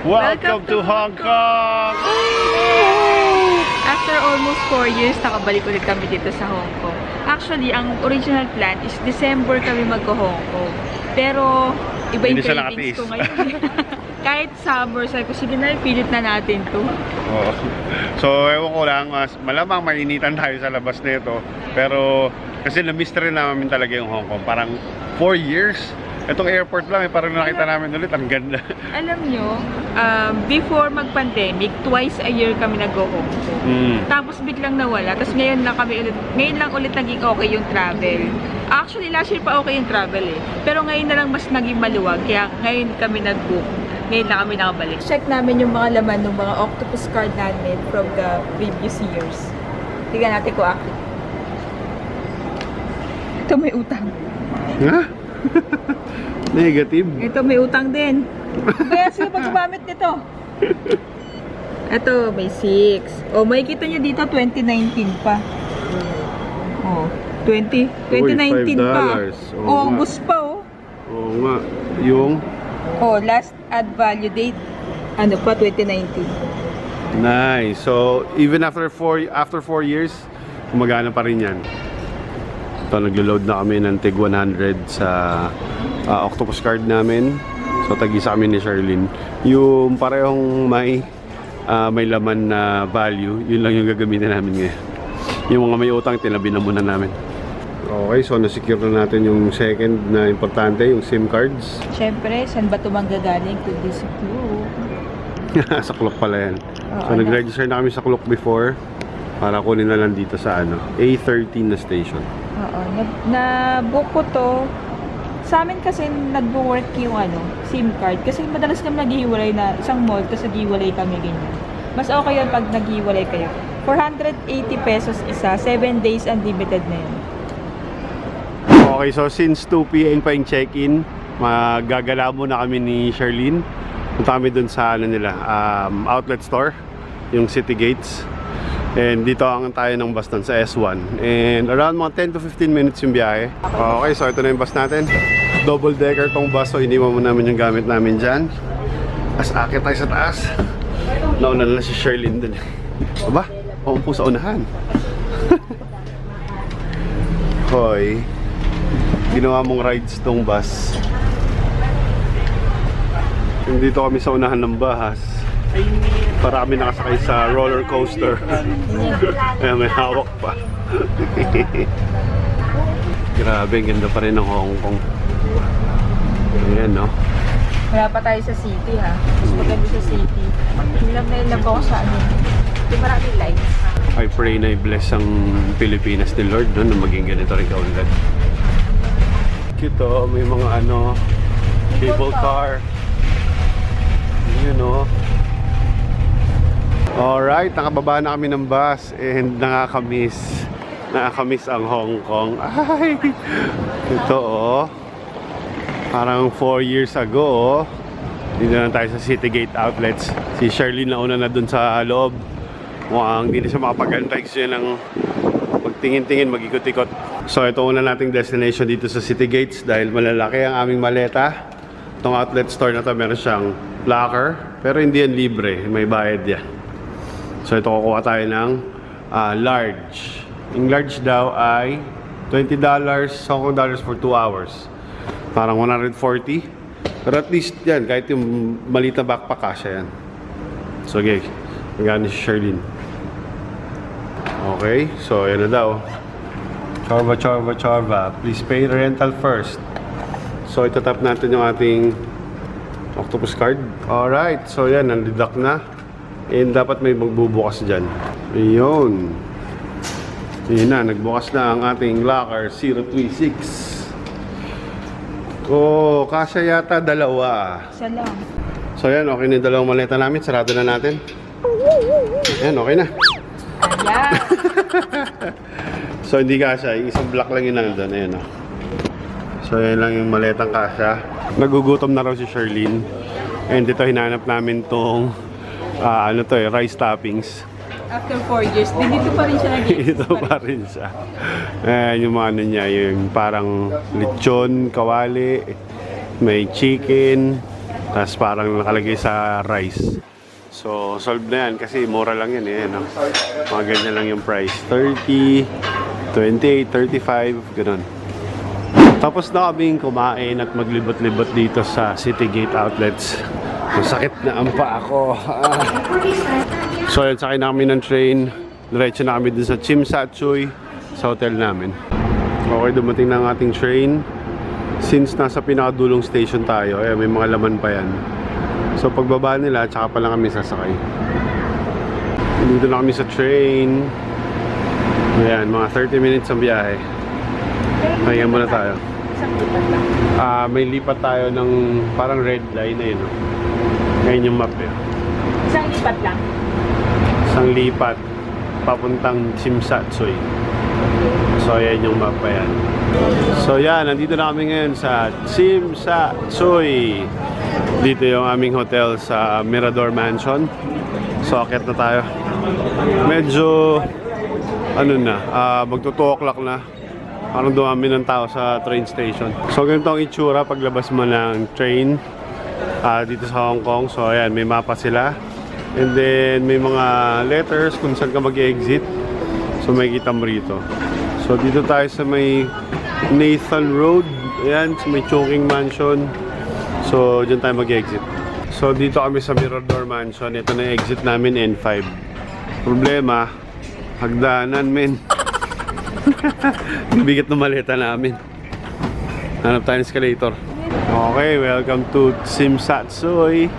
Welcome to Hong Kong! After almost 4 years, nakabalik ulit kami dito sa Hong Kong. Actually, ang original plan is December kami mag-Hong Kong. Pero, iba yung cravings ko ngayon. Kahit summer, sabi ko, sige na, pilit na natin to. Oh. So, ewan ko lang, malamang mainitan tayo sa labas na ito. Pero, kasi na-miss rin namin talaga yung Hong Kong. Parang 4 years. Itong airport lang, parang nakita namin ulit, ang ganda. Alam nyo, before mag-pandemic, twice a year kami nag-Hong Kong. Tapos biglang nawala. Tapos ngayon lang ulit naging okay yung travel. Actually, last year pa okay yung travel eh. Pero ngayon na lang mas naging maluwag. Kaya ngayon kami nag-book. Ngayon na kami nakabalik. Check namin yung mga laman ng mga octopus card namin from the previous years. Tignan natin ko ako. Ito may utang. Ha? Negative. Ito may utang din. Kaya sila pag gumamit nito. Ito may 6. O makikita nyo dito 2019 pa. O 2019 pa. O bus pa o. Oo nga. Yung O last add value date. Ano pa 2019. nice. So even after 4 years, gumagana pa rin yan. So naglo-load na kami ng TIG 100 sa octopus card namin. So tag-isa kami ni Sherlyn. Yung parehong may laman na value, yun lang yung gagamitin namin ngayon. Yung mga may utang, tinabi na muna namin. Okay, so na-secure na natin yung second na importante, yung SIM cards. Siyempre, saan ba ito manggagaling kundi sa Klook? Sa Klook pala yan. So Oo, nag-register na kami sa Klook before para kunin na lang dito sa A13 na station. Oo, na-book ko to. Sa amin kasi nag-work yung SIM card. Kasi madalas kami naghihiwalay na isang mall, tapos naghihiwalay kami ganyan. Mas okay yun pag naghihiwalay kayo. 480 pesos isa, 7 days unlimited na yun. Okay, so since 2 p.m. pa yung check-in, magagala muna kami ni Sherlyn. Punta kami dun sa outlet store, yung City Gates. And dito ang tayo ng bus dun sa S1. And around mga 10 to 15 minutes yung biyahe. Okay, so ito na yung bus natin. Double decker tong bus, so iniwan mo namin yung gamit namin dyan. As akit tayo sa taas. Nauna na si Sherlyn dun. Aba, paumpo sa unahan. Hoy, ginawa mong rides tong bus. Dito kami sa unahan ng bahas. Para kami nakasakay sa roller coaster. Ayan, may hawak pa. Grabe, ganda pa rin ng Hong Kong. Ayan, no? Wala pa tayo sa city ha. Mas maganda sa city. Ilam ako sa Di maraming lights. I pray na i-bless ang Pilipinas ni Lord doon na maging ganito rin kaunlad. Kito, may mga cable car. Yun, no? Alright, nakababa na kami ng bus and nakakamiss ang Hong Kong. Ay, ito parang 4 years ago dito na tayo sa City Gate Outlets. Si Sherlyn nauna na dun sa loob. Mukhang hindi na siya makapag-antay kasi ng magtingin-tingin, mag-ikot-ikot. So ito una nating destination dito sa City Gates dahil malalaki ang aming maleta. Itong outlet store na to meron siyang locker pero hindi yan libre, may bayad yan. So ito kukuha tayo ng large. Yung large daw ay $20 Hong Kong dollars for 2 hours. Parang 140. Pero at least yan, kahit yung maliit na backpack kasya yan. So okay, magana si Sherlyn. Okay, so yan na daw. Chorba. Please pay the rental first. So itatap natin yung ating octopus card. Alright, so yan, nandidak na. And dapat may magbubukas dyan. Ayun. Yun na, nagbukas na ang ating locker 036. Oh, kasya yata dalawa. Isa lang. So yan, okay na yung dalawang maleta namin. Sarado na natin. Yan, okay na. Ayan. So hindi kasya, isang block lang yung nandun. Ayan o. So yan lang yung maletang kasya. Nagugutom na raw si Sherlyn. And dito hinanap namin tong rice toppings. After 4 years, dito pa rin siya nag-iisip. Ito pa rin siya. Yung mga niya, yung parang lechon, kawali, may chicken, Tapos parang nakalagay sa rice. So, solve na yan kasi mura lang yan eh. No? Mga ganyan lang yung price. 30, 28, 35, ganun. Tapos na kaming kumain at maglibot-libot dito sa Citygate Outlets. Masakit na ang paa ko. So, yan, sakay na kami ng train. Diretso na kami dun sa Tsim Sha Tsui sa hotel namin. Okay, dumating na ang ating train. Since nasa pinakadulong station tayo, may mga laman pa yan. So, pagbaba nila, tsaka pa lang kami sasakay. Dito na kami sa train. Ayan, mga 30 minutes ang biyahe. Kaya muna tayo. Isang lipat lang. May lipat tayo ng parang red line na yun. No? Ngayon yung map eh. Isang lipat lang. Isang lipat papuntang Tsim Sha Tsui. So ayan yung map pa yan. So yan, nandito na kami ngayon sa Tsim Sha Tsui. Dito yung aming hotel sa Mirador Mansion. So akit na tayo. Medyo ano na, magto 2 o'clock na. Parang dumami ng tao sa train station. So ganito ang itsura paglabas mo ng train dito sa Hong Kong. So ayan, may mapa sila. And then may mga letters kung saan ka mag-exit. So makikita mo rito. So dito tayo sa may Nathan Road. Ayan, sa may Chongqing Mansion. So dyan tayo mag-exit. So dito kami sa Mirador Mansion. Ito na yung exit namin, N5. Problema, hagdanan men. Bigat ng maleta namin. Hanap tayo ng escalator. Okay, welcome to Tsim Sha Tsui.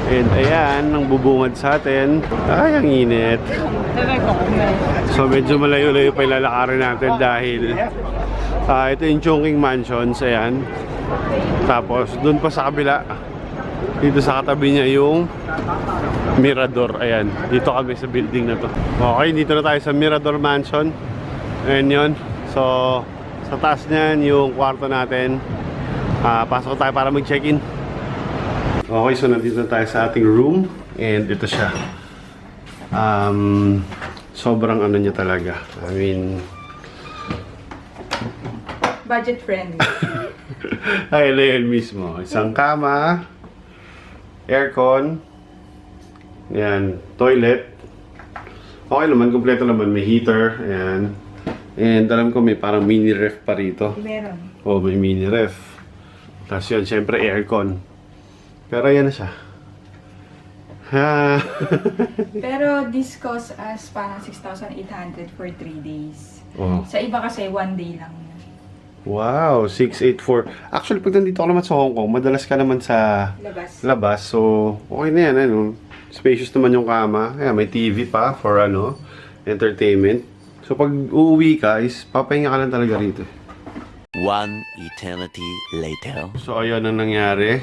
And ayan, ang bubungad sa atin. Ay, ang init. So medyo malayo-layo pa yung lalakarin natin dahil ito yung Chongqing Mansions. Ayan. Tapos dun pa sa kabila, dito sa katabi niya yung Mirador. Ayan, dito kami sa building na to. Okay, dito na tayo sa Mirador Mansion. Ayan yun. So, sa taas niyan yung kwarto natin. Pasok tayo para mag-check-in. Okay, so nandito na tayo sa ating room. And ito siya. Sobrang ano niya talaga. I mean... Budget friendly. Ay, yun mismo. Isang kama. Aircon. Yan. Toilet. Okay naman, kompleto naman. May heater. Ayan. And alam ko may parang mini ref pa rito. Meron. Oh, may mini ref. Tapos yun, syempre aircon. Pero yan na siya. Pero this cost us parang 6,800 for 3 days. Oh. Sa iba kasi 1 day lang. Wow, 684. Actually, pag nandito ka naman sa Hong Kong, madalas ka naman sa labas. So, okay na yan. Ano? Spacious naman yung kama. Ayan, may TV pa for ano, entertainment. So pag uuwi ka is papahinga ka lang talaga rito. One eternity later. So ayun ang nangyari.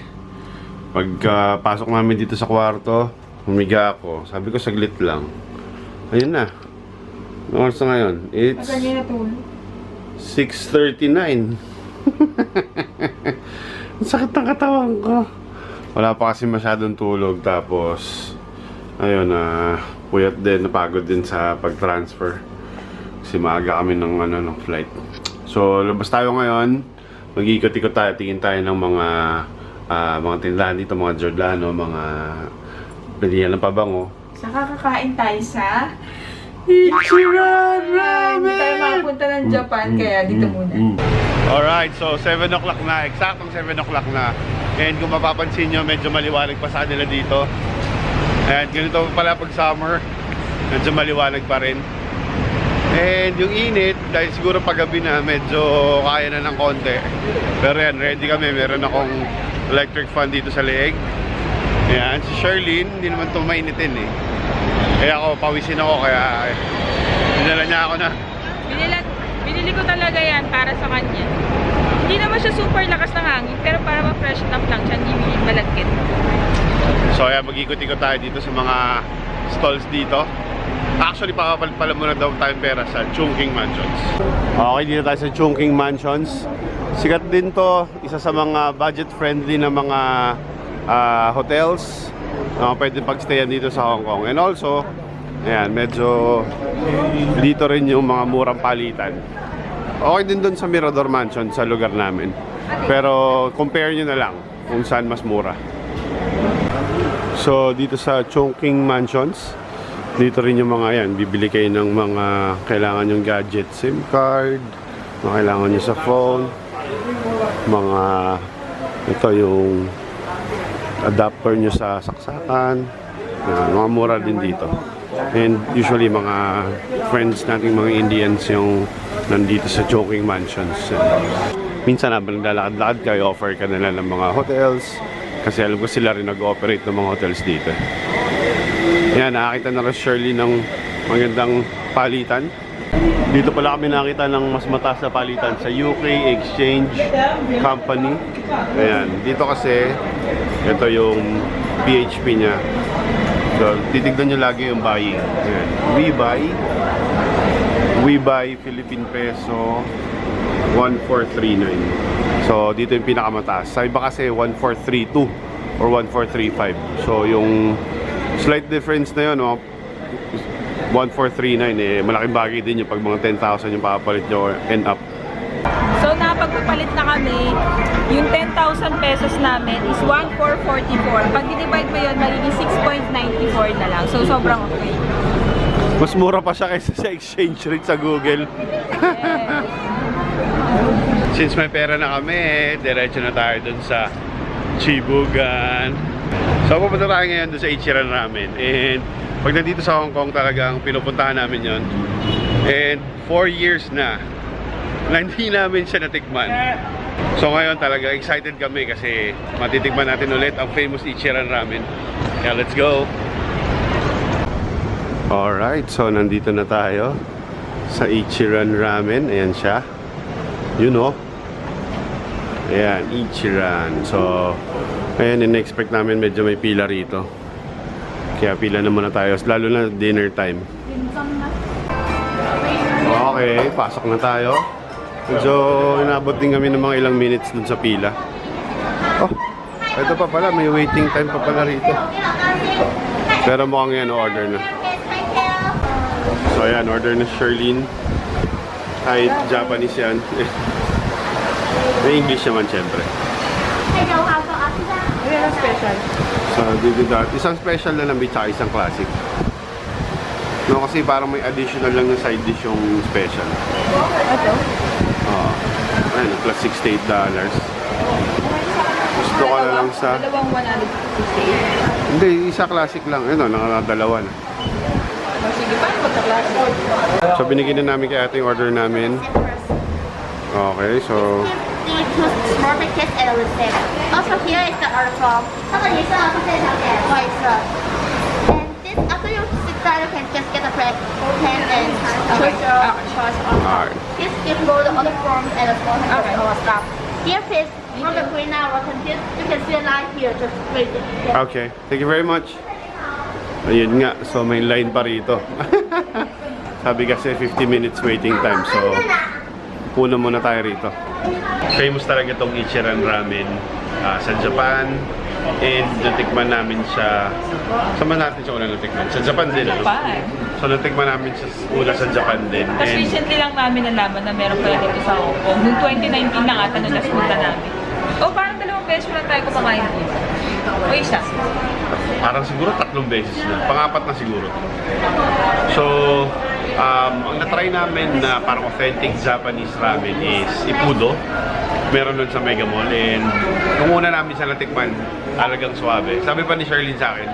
Pagpasok namin dito sa kwarto, humiga ako. Sabi ko saglit lang. Ayun na. Ano oras na ngayon? It's 6:39. Ang sakit ng katawan ko. Wala pa kasi masyadong tulog. Tapos ayun puyat din, napagod din sa pag-transfer. Kasi maaga kami ng flight. So, labas tayo ngayon. Mag-iikot-ikot tayo. Tingin tayo ng mga tindahan dito. Mga Giordano, mga pilihan ng pabango. Saka kakain tayo sa Ichiran Ramen! Hindi tayo makapunta ng Japan, kaya dito muna. Alright, so 7 o'clock na. Eksaktong 7 o'clock na. And kung mapapansin nyo, medyo maliwanag pa sa kanila dito. And ganito pala pag summer. Medyo maliwanag pa rin. And yung init, dahil siguro paggabi na, medyo kaya na ng konti. Pero yan, ready kami. Meron akong electric fan dito sa leeg. Ayan, si Sherlyn, hindi naman ito mainitin eh. Kaya ako, pawisin ako, kaya dinala niya ako na. Binili ko talaga yan para sa kanya. Hindi naman siya super lakas ng hangin, pero para ma-freshen up lang siya, hindi malagkit. So ayan, mag-ikot-ikot tayo dito sa mga stalls dito. Actually, papapalit pala muna daw tayong pera sa Chongqing Mansions. Okay, dito tayo sa Chongqing Mansions. Sikat din to, isa sa mga budget-friendly na mga hotels na pwede pagstayan dito sa Hong Kong. And also, ayan, medyo dito rin yung mga murang palitan. Okay din doon sa Mirador Mansion sa lugar namin. Pero compare nyo na lang. kung saan mas mura. So dito sa Chongqing Mansions, dito rin yung mga yan, bibili kayo ng mga kailangan yung gadget, SIM card, mga kailangan nyo sa phone, mga ito yung adapter nyo sa saksakan, mga mura din dito. And usually mga friends nating mga Indians yung nandito sa Chongqing Mansions. Minsan habang naglalakad-lakad ka, offer ka nila ng mga hotels kasi alam ko sila rin nag-ooperate ng mga hotels dito. Yan, nakakita na rin Shirley ng magandang palitan. Dito pala kami nakita ng mas mataas na palitan sa UK Exchange Company. Ayan, dito kasi ito yung PHP niya. So, titignan nyo lagi yung buying. Ayan. We buy Philippine Peso 1439. So, dito yung pinakamataas. Sa iba kasi 1432 or 1435. So, yung slight difference na yun, 1439, malaking bagay din yung pag mga 10,000 yung papalit nyo and up. So, napagpapalit na kami, yung 10,000 pesos namin is 1,444. Pag dinivide mo yun, magiging 6.94 na lang. So, sobrang okay. Mas mura pa siya kaysa sa exchange rate sa Google. Since may pera na kami, diretso na tayo dun sa Chibugan. So, pupunta tayo ngayon dun sa Ichiran Ramen. And pag nandito sa Hong Kong talagang pinupuntahan namin yon. And 4 years na hindi namin siya natikman. So ngayon talaga excited kami kasi matitikman natin ulit ang famous Ichiran Ramen. Kaya let's go! Alright, so nandito na tayo sa Ichiran Ramen. Ayan siya. You know. Ayan, Ichiran. So, ayan, in-expect namin medyo may pila rito. Kaya pila na muna tayo, lalo na dinner time. Okay, pasok na tayo. Medyo inabot din kami ng mga ilang minutes dun sa pila. Oh, ito pa pala, may waiting time pa pala rito. Pero mukhang yan, order na. So ayan, order na Sherlyn. Kahit Japanese yan. May English naman syempre. Ano special? So dito dati, isang special na lang tsaka isang classic. No, kasi parang may additional lang na side dish yung special. Ito? Oo. Ayun, plus $68. Gusto ko na lang sa... Dalawang 160. Hindi, isa classic lang. Ayun, nakadalawa na. Sige, paano magkaklase? So, binigyan na namin kay ate yung order namin. Okay, so... More pictures and a receipt. Also here is the order form. And this after you sit down, you can just get a pen and choice on. Alright. This give you the order form and the phone Okay. our stuff. Here please, from the green hour, you can see a line here, just read it. Yeah. Okay, thank you very much. Ayun nga, so may line pa rito. Sabi kasi 50 minutes waiting time, so puno muna tayo rito. Famous talaga itong Ichiran Ramen sa Japan. And natikman namin siya. Saan man natin siya una natikman? Sa Japan din, ano? Japan. So natikman namin siya una sa Japan din. Tapos recently lang namin nalaman na meron pala dito sa Hong Kong. Noong 2019 na ata nung last punta namin. O parang 2 beses na tayo kumakain dito. O isa. Parang siguro 3 beses na. Pang-4 na siguro. So, ang natry namin na parang authentic Japanese ramen is Ippudo. Meron nun sa Mega Mall. And nung una namin siya natikman, talagang suwabe. Sabi pa ni Sherlyn sa akin,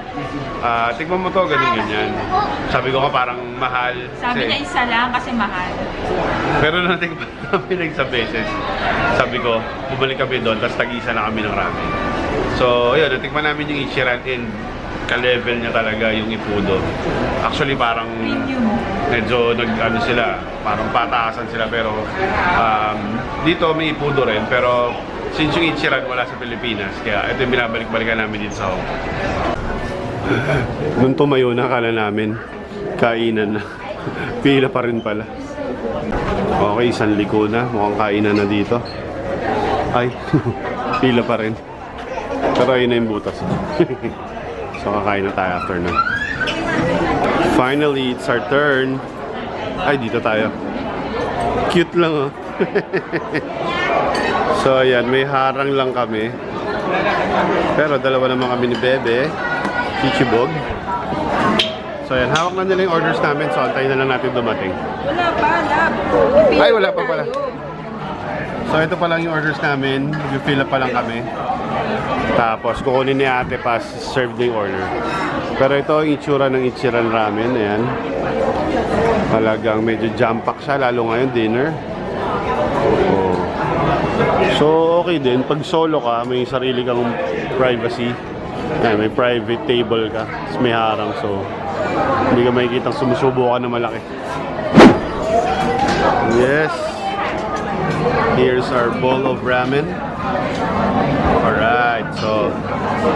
tikman mo to, ganyan. Sabi ko ka parang mahal. Sabi niya isa lang kasi mahal. Pero nung natikman namin ng isang beses, sabi ko, bumalik kami doon, tapos tag-isa na kami ng ramen. So, ayun, natikman namin yung Ichiran and ka-level niya talaga yung Ippudo. Actually, parang medyo nag-ano sila, parang pataasan sila, pero dito may Ippudo rin, pero since yung Ichiran wala sa Pilipinas, kaya ito yung binabalik-balikan namin dito sa Hong Kong. Nung tumayo na, akala namin kainan na. Pila pa rin pala. Okay, isang liko na, mukhang kainan na dito. Ay, pila pa rin. Pero ayun na yung butas. So kakain na tayo after nun. Finally, it's our turn. Ay, dito tayo. Cute lang, oh. So ayan, may harang lang kami. Pero dalawa naman kami ni Bebe, Chichibog. So yan, hawak na nila yung orders namin. So antayin na lang natin dumating. Wala pa, lab. Ay, wala pa pala. So ito pa lang yung orders namin. Fill up pa lang kami. Tapos kukunin ni ate pa serve na yung order. Pero ito yung itsura ng Ichiran Ramen. Ayan. Talagang medyo jam-pack siya. Lalo ngayon dinner. Oh. So okay din. Pag solo ka, may sarili kang privacy. Ayan, may private table ka. Tapos may harang. So hindi ka makikita sumusubo ka na malaki. Yes. Here's our bowl of ramen. Alright, so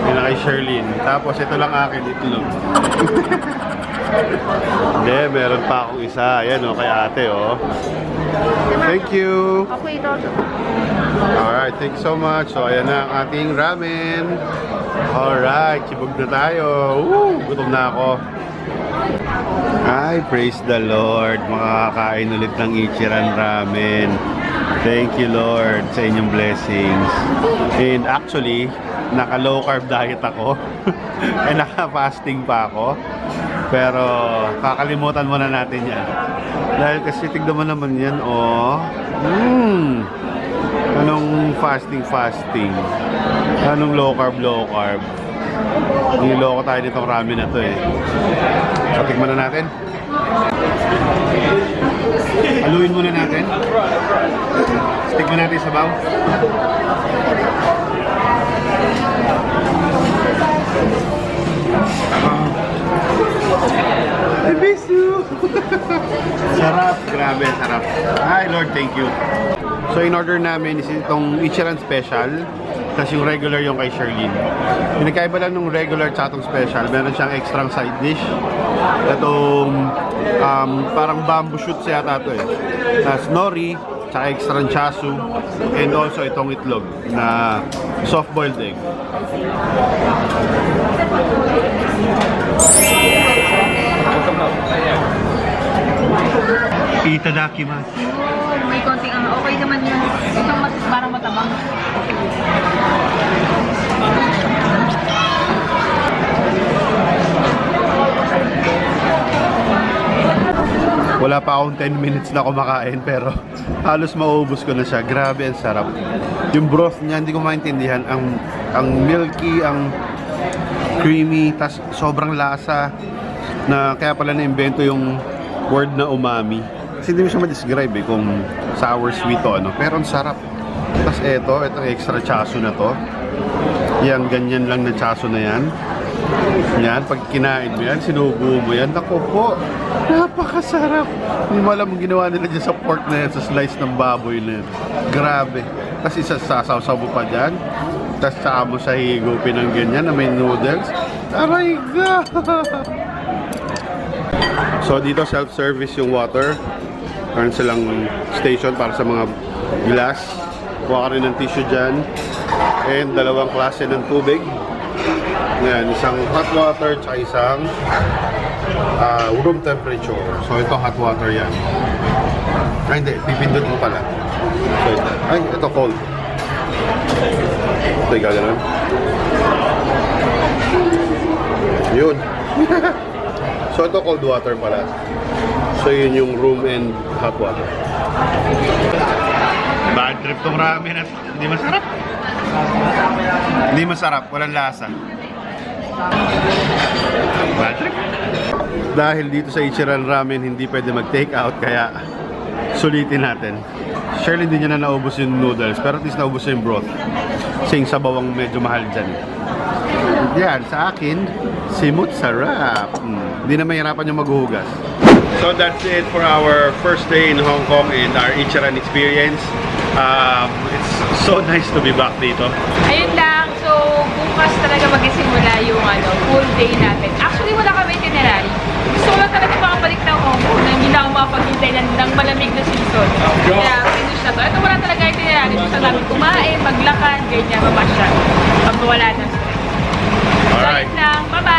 yun na kay Sherlyn. Tapos ito lang akin, itlog. Hindi, meron pa akong isa. Ayan o, kay ate o. Thank you. Ako ito. Alright, thank you so much. So ayan na ang ating ramen. Alright, chibog na tayo. Woo, gutom na ako. Ay, praise the Lord. Makakakain ulit ng Ichiran Ramen. Thank you, Lord, sa inyong blessings. And actually, naka-low carb diet ako. And naka-fasting pa ako. Pero kakalimutan muna natin yan. Dahil kasi tignan mo naman yan, oh. Anong fasting? Anong low carb? Niloko tayo nitong ramen na to eh. So, tignan na natin. Haluin muna natin. Stick mo natin sa baw. I miss you! Sarap, grabe, sarap. Hi Lord, thank you. So in order namin is itong Ichiran Special. Tapos yung regular yung kay Sherlyn. Pinagkaiba lang nung regular sa itong special. Meron siyang extra side dish. Itong parang bamboo shoots yata ito eh. Tapos nori, tsaka extra chasu. And also itong itlog na soft-boiled egg. Itadakimasu. May konting okay naman yun. Itong parang matabang. Wala pa akong 10 minutes na kumakain pero halos maubos ko na siya. Grabe, ang sarap. Yung broth niya, hindi ko maintindihan. Ang milky, ang creamy, tas sobrang lasa na kaya pala na-invento yung word na umami. Kasi hindi mo siya ma-describe eh kung sour, sweet o ano. Pero ang sarap. Tas itong extra chasu na to. Yan, ganyan lang na chasu na yan. Yan, pag kinain mo yan, sinubo mo yan. Naku po, napakasarap. Hindi mo alam ang ginawa nila dyan sa pork na yan, sa slice ng baboy na yan. Grabe. Tapos isa sasaw-saw mo pa dyan. Tapos saka mo siya higupin ng ganyan na may noodles. Aray ka! So dito self-service yung water. Meron silang station para sa mga glass. Kuha ka rin ng tissue dyan. And dalawang klase ng tubig. Yan, isang hot water at isang room temperature. So ito hot water yan. Ay hindi, pipindot mo pala. So ito, ay ito cold. Ito yung gano'n. Yun. So ito cold water pala. So yun yung room and hot water. Bad trip tong ramen at hindi masarap. Hindi masarap, walang lasa. Bad trip. Dahil dito sa Ichiran Ramen hindi pwede mag-take out kaya sulitin natin. Surely hindi niya na naubos yung noodles pero at least naubos yung broth. Kasi yung sabawang medyo mahal dyan. Yan, sa akin, simut sarap. Hindi na mahirapan yung maghuhugas. So that's it for our first day in Hong Kong and our Ichiran experience. It's so nice to be back dito. Ayun lang. So, bukas talaga magsisimula yung full day natin. Actually, wala kami itinerary. Gusto ko lang talaga makabalik ng Hong Kong na hindi na ako makapaghintay ng malamig na season. Kaya, finish na to. Ito wala talaga itinerary. Gusto namin kumain, maglakad, ganyan, mamasyal. Pag wala na stress. So, Alright. ayun lang. Bye-bye!